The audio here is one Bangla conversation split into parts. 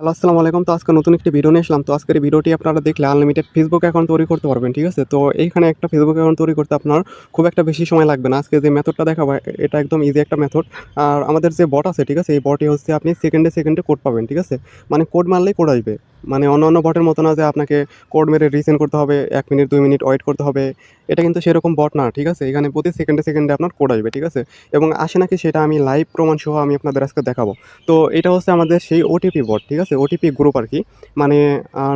হ্যালো, আসসালামু আলাইকুম। তো আজকে নতুন একটি ভিডিও নিয়ে আসলাম। তো আজকের এই ভিডিওটি আপনারা দেখলে আনলিমিটেড ফেসবুক অ্যাকাউন্ট তৈরি করতে পারবেন, ঠিক আছে? তো এইখানে একটা ফেসবুক অ্যাকাউন্ট তৈরি করতে আপনার খুব একটা বেশি সময় লাগবে না। আজকে যে মেথডটা দেখাবো এটা একদম ইজি একটা মেথড। আর আমাদের যে বট আছে, ঠিক আছে? এই বটে হচ্ছে আপনি সেকেন্ডে কোড পাবেন, ঠিক আছে? মানে কোড মারলেই কোড আসবে। মানে অন্যান্য বটের মতো না যে আপনাকে কোড মেরে রিসেন্ড করতে হবে, ১ মিনিট ২ মিনিট ওয়েট করতে হবে। এটা কিন্তু সেরকম বট না, ঠিক আছে? এখানে প্রতি সেকেন্ডে আপনার কোড আসবে, ঠিক আছে? এবং আসে নাকি সেটা আমি লাইভ প্রমাণ সহ আমি আপনাদের আজকে দেখাবো। তো এটা হচ্ছে আমাদের সেই ওটিপি বট, ঠিক আছে? ওটিপি গ্রুপ আরকি। মানে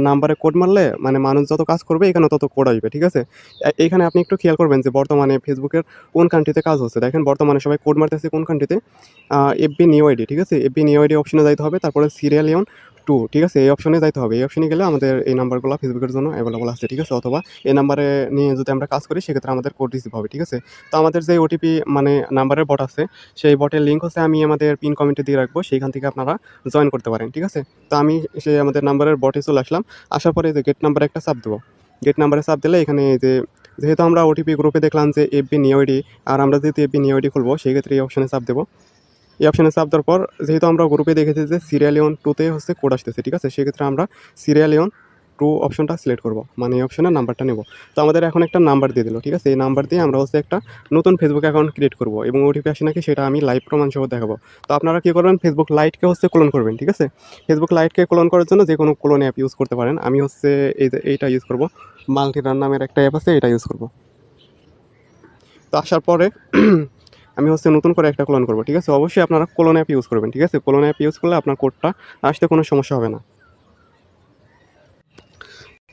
নাম্বারে কোড মারলে মানে মানুষ যত কাজ করবে এখানে তত কোড আসবে, ঠিক আছে? এইখানে আপনি একটু খেয়াল করবেন যে বর্তমানে ফেসবুকের কোন কান্ট্রিতে কাজ হচ্ছে। দেখেন বর্তমানে সবাই কোড মারতেছে কোন কান্ট্রিতে? এফবি নিউ আইডি, ঠিক আছে? এফবি নিউ আইডি অপশনে যাইতে হবে। তারপরে সিরিয়ালিয়ন 2, ঠিক আছে? এই অপশনে যাইতে হবে। এই অপশনে গেলে আমাদের এই নাম্বারগুলো ফেসবুকের জন্য এভেইলেবল আছে, ঠিক আছে? অথবা এই নাম্বারে নিয়ে যদি আমরা কাজ করি সেক্ষেত্রে আমাদের কোড রিসিভ হবে, ঠিক আছে? তো আমাদের যে ওটিপি মানে নাম্বারের বট আছে সেই বটের লিঙ্ক হচ্ছে আমি আমাদের পিন কমেন্টে দিয়ে রাখবো। সেইখান থেকে আপনারা জয়েন করতে পারেন, ঠিক আছে? তো আমি সেই আমাদের নাম্বারের বটে চলে আসলাম। আসার পরে এই যে গেট নাম্বারে একটা চাপ দেবো। গেট নাম্বারে চাপ দিলে এখানে এই যে যেহেতু আমরা ওটিপি গ্রুপে দেখলাম যে এফবি নিউ আইডি, আর আমরা যেহেতু এফবি নিউ আইডি খুলবো সেক্ষেত্রে এই অপশনে চাপ দেবো। এই অপশনে চাপ দেওয়ার পর যেহেতু আমরা গ্রুপে দেখেছি যে সিরিয়ালিয়ন 2 তে হচ্ছে কোড আসতেছে, ঠিক আছে? সেক্ষেত্রে আমরা সিরিয়ালিয়ন 2 অপশনটা সিলেক্ট করব। মানে এই অপশনে নাম্বারটা নেব। তো আমাদের এখন একটা নাম্বার দিয়ে দিল, ঠিক আছে? এই নাম্বার দিয়ে আমরা হচ্ছে একটা নতুন ফেসবুক অ্যাকাউন্ট ক্রিয়েট করব এবং ওটিপি আসে নাকি সেটা আমি লাইভ প্রমাণ সহ দেখাবো। তো আপনারা কি করবেন? ফেসবুক লাইটকে হচ্ছে ক্লোন করবেন, ঠিক আছে? ফেসবুক লাইটকে ক্লোন করার জন্য যেকোনো ক্লোন অ্যাপ ইউজ করতে পারেন। আমি হচ্ছে এই যে এইটা ইউজ করব। মাল্টিরান নামের একটা অ্যাপ আছে, এটা ইউজ করব। তো আসার পরে আমি হচ্ছে নতুন করে একটা ক্লোন করব, ঠিক আছে? অবশ্যই আপনারা ক্লোন অ্যাপ ইউজ করবেন, ঠিক আছে? ক্লোন অ্যাপ ইউজ করলে আপনার কোডটা আসতে কোনো সমস্যা হবে না।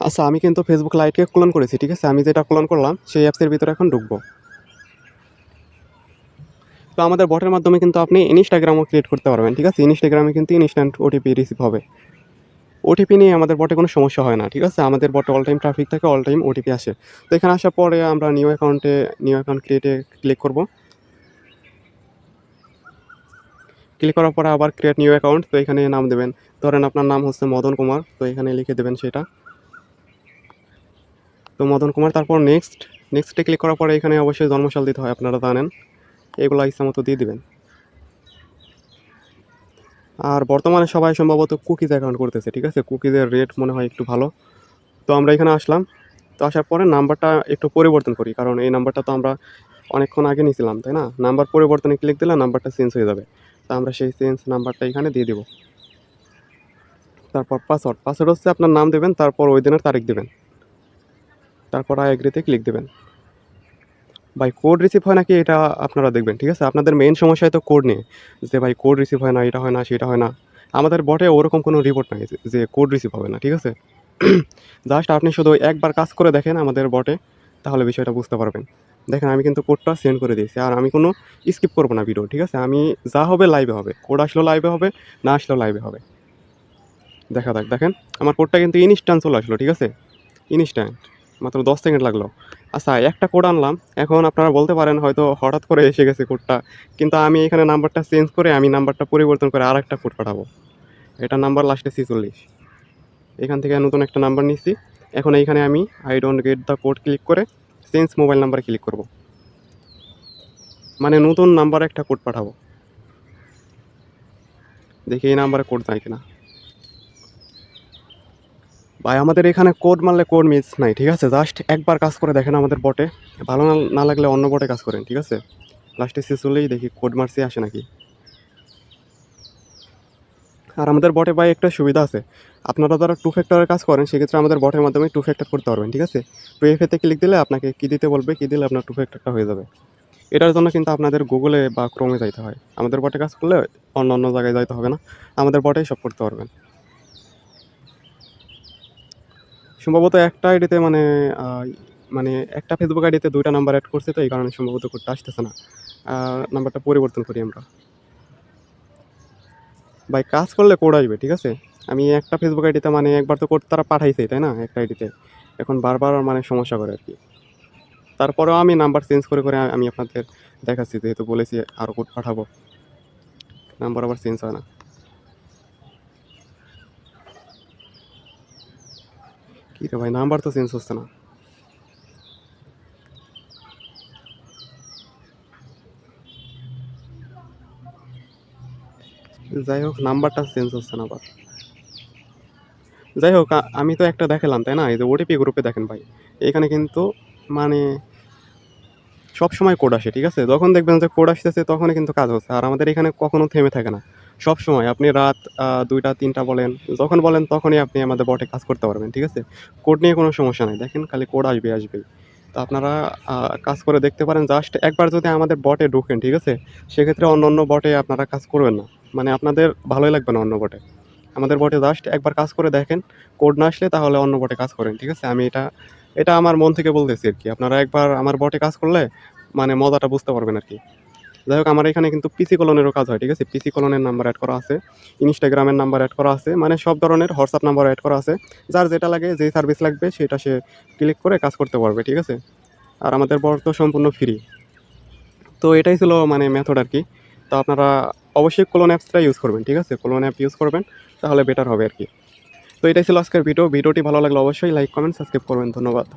আচ্ছা, আমি কিন্তু ফেসবুক লাইটকে ক্লোন করেছি, ঠিক আছে? আমি যেটা ক্লোন করলাম সেই অ্যাপসের ভিতরে এখন ঢুকবো। তো আমাদের বটের মাধ্যমে কিন্তু আপনি ইনস্টাগ্রামও ক্রিয়েট করতে পারবেন, ঠিক আছে? ইনস্টাগ্রামে কিন্তু ইনস্ট্যান্ট ওটিপি রিসিভ হবে। ওটিপি নিয়ে আমাদের বটে কোনো সমস্যা হয় না, ঠিক আছে? আমাদের বটে অল টাইম ট্রাফিক থাকে, অল টাইম ওটিপি আসে। তো এখানে আসার পরে আমরা নিউ অ্যাকাউন্ট ক্রিয়েটে ক্লিক করব। ক্লিক করার পরে আবার ক্রিয়েট নিউ অ্যাকাউন্ট। তো এখানে নাম দেবেন। ধরেন আপনার নাম হচ্ছে মদন কুমার। তো এখানে লিখে দেবেন সেটা। তো মদন কুমার তারপর নেক্সটে ক্লিক করার পরে এখানে অবশ্যই জন্মসাল দিতে হয়, আপনারা জানেন। এগুলো ইচ্ছামতো দিয়ে দিবেন। আর বর্তমানে সবাই সম্ভবত কুকিজ অ্যাকাউন্ট করতেছে, ঠিক আছে? কুকিজের রেট মনে হয় একটু ভালো। তো আমরা এখানে আসলাম। তো আসার পরে নাম্বারটা একটু পরিবর্তন করি। কারণ এই নাম্বারটা তো আমরা অনেকক্ষণ আগে নিয়েছিলাম, তাই না? নাম্বার পরিবর্তনে ক্লিক দিলে নাম্বারটা চেঞ্জ হয়ে যাবে। তো আমরা সেই চেঞ্জ নাম্বারটা এখানে দিয়ে দিব। তারপর পাসওয়ার্ড হচ্ছে আপনার নাম দেবেন, তারপর ওই দিনের তারিখ দেবেন। তারপর আই এগ্রিতে ক্লিক দিবেন। ভাই কোড রিসিভ হয় নাকি এটা আপনারা দেখবেন, ঠিক আছে? আপনাদের মেইন সমস্যা হয়তো কোড নিয়ে। যে ভাই কোড রিসিভ হয় না, এটা হয় না, সেটা হয় না। আমাদের বটে ওরকম কোনো রিপোর্ট নাই যে কোড রিসিভ হবে না, ঠিক আছে? জাস্ট আপনি শুধু একবার কাজ করে দেখেন আমাদের বটে, তাহলে বিষয়টা বুঝতে পারবেন। দেখেন আমি কিন্তু কোডটা সেন্ড করে দিয়েছি। আর আমি কোনো স্কিপ করব না ভিডিও, ঠিক আছে? আমি যা হবে লাইভে হবে। কোড আসলেও লাইভে হবে, না আসলেও লাইভে হবে। দেখা যাক, দেখেন আমার কোডটা কিন্তু ইনস্ট্যান্ট চলে আসলো, ঠিক আছে? ইনস্ট্যান্ট। মাত্র 10 সেকেন্ড লাগলো। আচ্ছা, একটা কোড আনলাম। এখন আপনারা বলতে পারেন হয়তো হঠাৎ করে এসে গেছে কোডটা। কিন্তু আমি এখানে নাম্বারটা চেঞ্জ করে আমি নাম্বারটা পরিবর্তন করে আরেকটা কোড পাঠাবো। এটার নাম্বার লাস্টে 46। এখান থেকে নতুন একটা নাম্বার নিচ্ছি। এখন এইখানে আমি I don't get the code click করে চেঞ্জ মোবাইল নাম্বারে ক্লিক করব। মানে নতুন নাম্বারে একটা কোড পাঠাবো। দেখি এই নাম্বারে কোড যায় কিনা। ভাই আমাদের এখানে কোড মারলে কোড মিস নাই, ঠিক আছে? জাস্ট একবার কাজ করে দেখেন আমাদের বটে। ভালো না লাগলে অন্য বটে কাজ করেন, ঠিক আছে? লাস্টে শেষ হলেই দেখি কোড মারছি আসে নাকি। আর আমাদের বটে ভাই একটা সুবিধা আছে। আপনারা যারা টু ফ্যাক্টরের কাজ করেন সেক্ষেত্রে আমাদের বটের মাধ্যমে টু ফ্যাক্টর করতে পারবেন, ঠিক আছে? 2FA তে ক্লিক দিলে আপনাকে কী দিতে বলবে, কী দিলে আপনার টু ফ্যাক্টরটা হয়ে যাবে। এটার জন্য কিন্তু আপনাদের গুগলে বা ক্রোমে যাইতে হয়। আমাদের বটে কাজ করলে অন্য জায়গায় যাইতে হবে না। আমাদের বটেই সব করতে পারবেন। সম্ভবত একটা আইডিতে আ মানে একটা ফেসবুক আইডিতে ২ টা নাম্বার এড করছে, তো এই কারণে সম্ভবত কোডটা আসতেছে না। নাম্বারটা পরিবর্তন করি আমরা। ভাই কাজ করলে কোড আসবে, ঠিক আছে? আমি একটা ফেসবুক আইডিতে মানে একবার তো কোড তারা পাঠাইছেই, তাই না? একটা আইডিতে। এখন বারবার মানে সমস্যা করে আরকি। তারপরেও আমি নাম্বার চেঞ্জ করে আমি আপনাদের দেখাচ্ছি, যেহেতু বলেছি আরও কোড পাঠাবো। নাম্বার আবার চেঞ্জ হয় না। কী রে ভাই, নাম্বার তো চেঞ্জ হচ্ছে না। যাই হোক, নাম্বারটা চেঞ্জ হচ্ছে না আবার। যাই হোক আমি তো একটা দেখালাম, তাই না? এই যে ওটিপি গ্রুপে দেখেন ভাই, এখানে কিন্তু মানে সবসময় কোড আসে, ঠিক আছে? যখন দেখবেন যে কোড আসতেছে তখনই কিন্তু কাজ হচ্ছে। আর আমাদের এখানে কখনো থেমে থাকে না। সবসময় আপনি রাত ২টা ৩টা বলেন, যখন বলেন তখনই আপনি আমাদের বটে কাজ করতে পারবেন, ঠিক আছে? কোড নিয়ে কোনো সমস্যা নাই। দেখেন খালি কোড আসবে, আসবেই। তো আপনারা আ কাজ করে দেখতে পারেন। জাস্ট একবার যদি আমাদের বটে ঢোকেন, ঠিক আছে? সেক্ষেত্রে অন্যান্য বটে আপনারা কাজ করবেন না। মানে আপনাদের ভালোই লাগবে না অন্য বটে। আমাদের বটে জাস্ট একবার কাজ করে দেখেন। কোড না আসলে তাহলে অন্য বটে কাজ করেন, ঠিক আছে? আমি এটা আমার মন থেকে বলতেছি আরকি। আপনারা একবার আমার বটে কাজ করলে মানে মজাটা বুঝতে পারবেন আরকি। যাই হোক আমার এখানে কিন্তু পিসি কলনেরও কাজ হয়, ঠিক আছে? পিসি কলনের নাম্বার এড করা আছে, Instagram এর নাম্বার এড করা আছে। মানে সব ধরনের WhatsApp নাম্বারও এড করা আছে। যার যেটা লাগে, যেই সার্ভিস লাগবে সেটা সে ক্লিক করে কাজ করতে পারবে, ঠিক আছে? আর আমাদের বট তো সম্পূর্ণ ফ্রি। তো এটাই ছিল মানে মেথড আরকি। তো আপনারা অবশ্যই কোলন অ্যাপসটা ইউজ করবেন, ঠিক আছে? কোলন অ্যাপ ইউজ করবেন তাহলে বেটার হবে আরকি। তো এটাই ছিল আজকের ভিডিও। ভিডিওটি ভালো লাগলে অবশ্যই লাইক, কমেন্ট, সাবস্ক্রাইব করবেন। ধন্যবাদ।